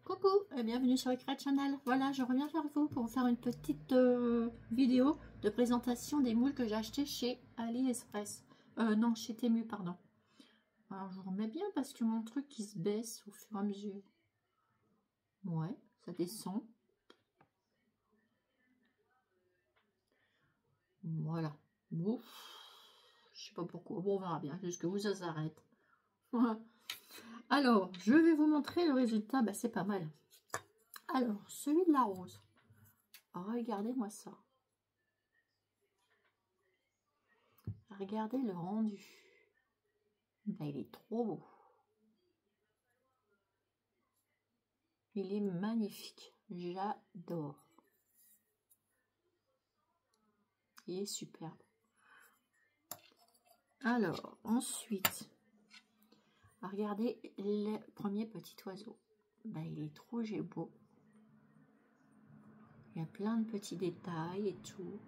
Coucou et bienvenue sur Ecrat Channel. Voilà, je reviens vers vous pour faire une petite vidéo de présentation des moules que j'ai acheté chez AliExpress. Non, chez Temu, pardon. Alors, je vous remets bien parce que mon truc qui se baisse au fur et à mesure. Ouais, ça descend. Voilà. Ouf. Je sais pas pourquoi. Bon, on verra bien jusqu'à où ça s'arrête. Alors, je vais vous montrer le résultat. Bah, c'est pas mal. Alors, celui de la rose. Regardez-moi ça. Regardez le rendu. Ben, il est trop beau. Il est magnifique. J'adore. Il est superbe. Alors, ensuite, regardez le premier petit oiseau. Ben, il est trop beau. Il y a plein de petits détails et tout.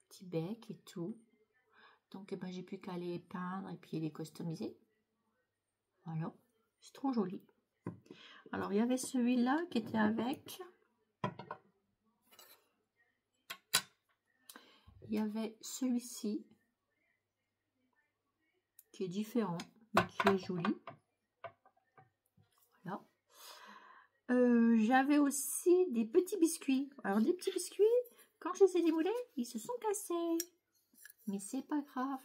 Petit bec et tout. Donc, ben, j'ai plus qu'à les peindre et puis les customiser. Voilà. C'est trop joli. Alors, il y avait celui-là qui était avec. Il y avait celui-ci qui est différent, mais qui est joli. Voilà. J'avais aussi des petits biscuits. Alors, des petits biscuits, quand je les ai démoulés, ils se sont cassés. Mais c'est pas grave.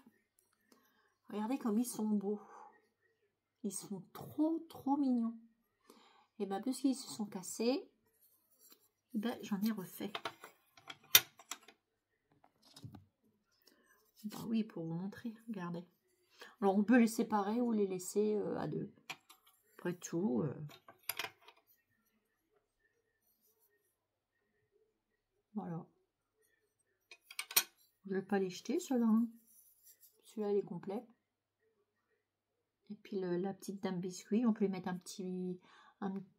Regardez comme ils sont beaux. Ils sont trop mignons. Et bien, puisqu'ils se sont cassés, ben, j'en ai refait. Bah oui, pour vous montrer, regardez. Alors, on peut les séparer ou les laisser à deux. Après tout, voilà. Je ne vais pas les jeter, ceux-là. Hein. Celui-là, il est complet. Et puis, la petite dame biscuit, on peut lui mettre une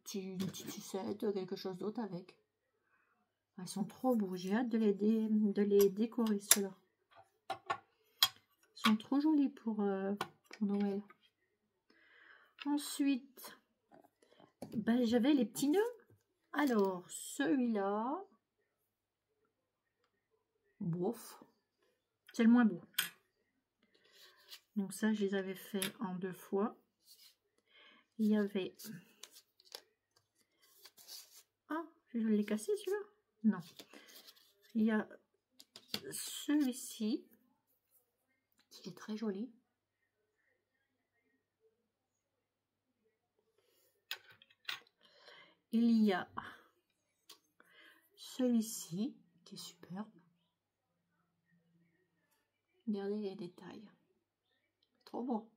petite sucette, quelque chose d'autre avec. Ils sont trop beaux. J'ai hâte de les décorer, ceux-là. Ils sont trop jolis pour Noël. Ensuite, ben, j'avais les petits nœuds. Alors, celui-là, bof, c'est le moins beau. Donc ça, je les avais fait en 2 fois. Il y avait... Ah, je l'ai cassé celui-là? Non. Il y a celui-ci, qui est très joli. Il y a celui-ci, qui est superbe. Regardez les détails. Trop beau.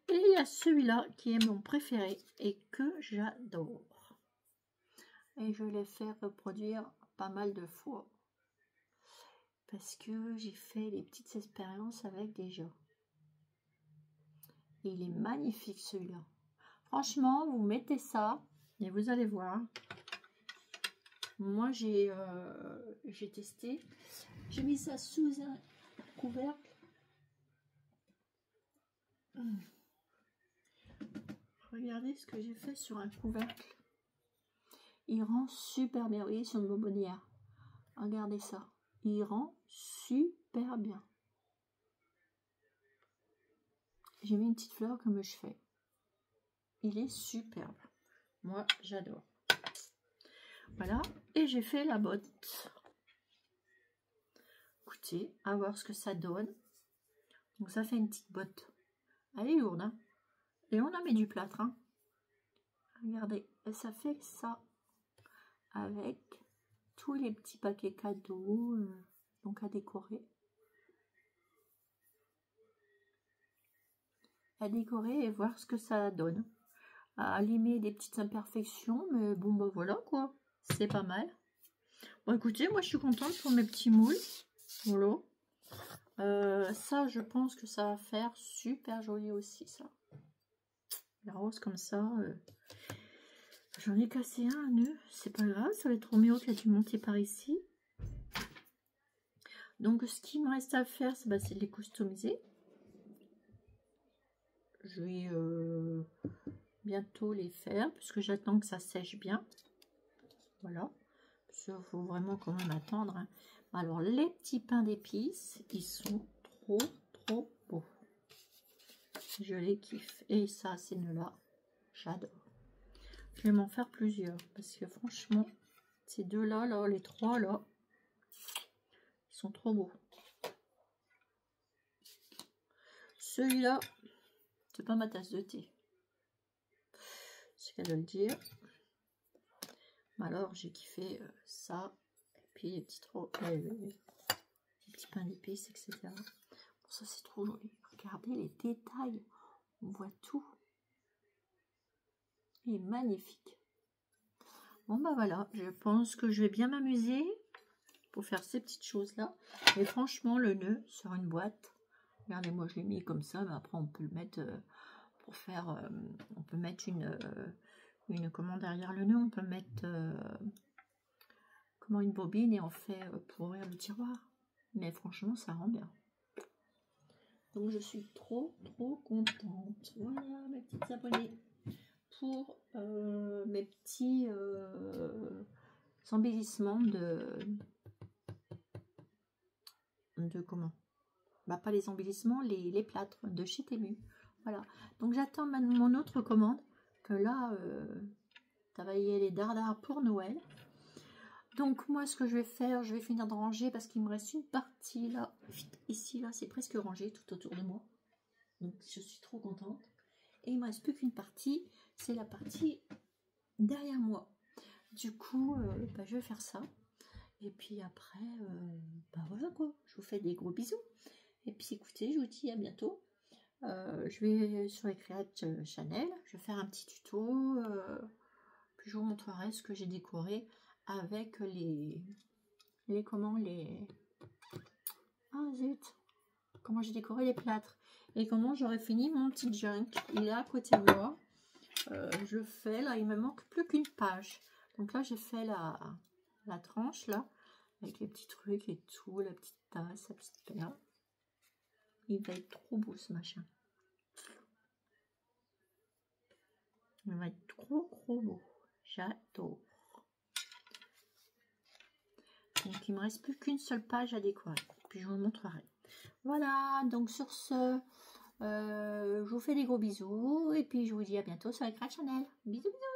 Et il y a celui-là, qui est mon préféré et que j'adore. Et je l'ai fait reproduire pas mal de fois. Parce que j'ai fait des petites expériences avec des gens. Et il est magnifique celui-là. Franchement, vous mettez ça et vous allez voir. Moi, j'ai testé. J'ai mis ça sous un couvercle. Regardez ce que j'ai fait sur un couvercle. Il rend super bien. Vous voyez, sur une bonbonnière. Regardez ça. Il rend super bien. J'ai mis une petite fleur comme je fais. Il est superbe. Moi, j'adore. Voilà. Et j'ai fait la botte. Écoutez, à voir ce que ça donne. Donc, ça fait une petite botte. Elle est lourde, hein. Et on en met du plâtre, hein. Regardez, et ça fait ça. Avec tous les petits paquets cadeaux. Donc, à décorer. À décorer et voir ce que ça donne. À limer des petites imperfections, mais bon, bah voilà quoi, c'est pas mal. Bon, écoutez, moi je suis contente pour mes petits moules. Voilà. Ça, je pense que ça va faire super joli aussi, ça. La rose comme ça. J'en ai cassé un nœud, c'est pas grave, ça va être Roméo qui a dû monter par ici. Donc ce qui me reste à faire, c'est de les customiser. Je vais bientôt les faire, puisque j'attends que ça sèche bien. Voilà. Il faut vraiment quand même attendre. Hein. Alors les petits pains d'épices, ils sont trop beaux. Je les kiffe. Et ça, c'est là, j'adore. Je vais m'en faire plusieurs, parce que franchement, ces deux-là, là, les trois, là, ils sont trop beaux. Celui-là, c'est pas ma tasse de thé. C'est qu'à de le dire. Alors, j'ai kiffé ça. Et puis, les petits, les petits pains d'épices, etc. Bon, ça, c'est trop joli. Regardez les détails. On voit tout. Il est magnifique. Bon, bah voilà. Je pense que je vais bien m'amuser pour faire ces petites choses-là. Et franchement, le nœud sur une boîte. Regardez, moi, je l'ai mis comme ça. Mais après, on peut le mettre pour faire... on peut mettre une commande derrière le nœud. On peut mettre... comment une bobine et on fait pour ouvrir le tiroir. Mais franchement, ça rend bien. Donc, je suis trop contente. Voilà, mes petites abonnées. Pour mes petits embellissements de comment pas les embellissements, les plâtres de chez Temu. Voilà. Donc, j'attends mon autre commande. Que là, ça va y aller les dardas pour Noël. Donc moi ce que je vais faire, je vais finir de ranger parce qu'il me reste une partie là, ici là, c'est presque rangé tout autour de moi. Donc je suis trop contente. Et il me reste plus qu'une partie, c'est la partie derrière moi. Du coup, je vais faire ça. Et puis après, voilà quoi, je vous fais des gros bisous. Et puis écoutez, je vous dis à bientôt. Je vais sur les créates Chanel, je vais faire un petit tuto. Puis je vous montrerai ce que j'ai décoré avec ah zut, comment j'ai décoré les plâtres et comment j'aurais fini mon petit junk. Il est à côté de moi. Je fais là, il me manque plus qu'une page. Donc là j'ai fait la tranche là avec les petits trucs et tout, la petite tasse, la petite paire. Il va être trop beau ce machin. Il va être trop beau. J'adore. Donc, il ne me reste plus qu'une seule page à décorer. Puis, je vous montrerai. Voilà, donc sur ce, je vous fais des gros bisous. Et puis, je vous dis à bientôt sur les Créates Chanel. Bisous, bisous.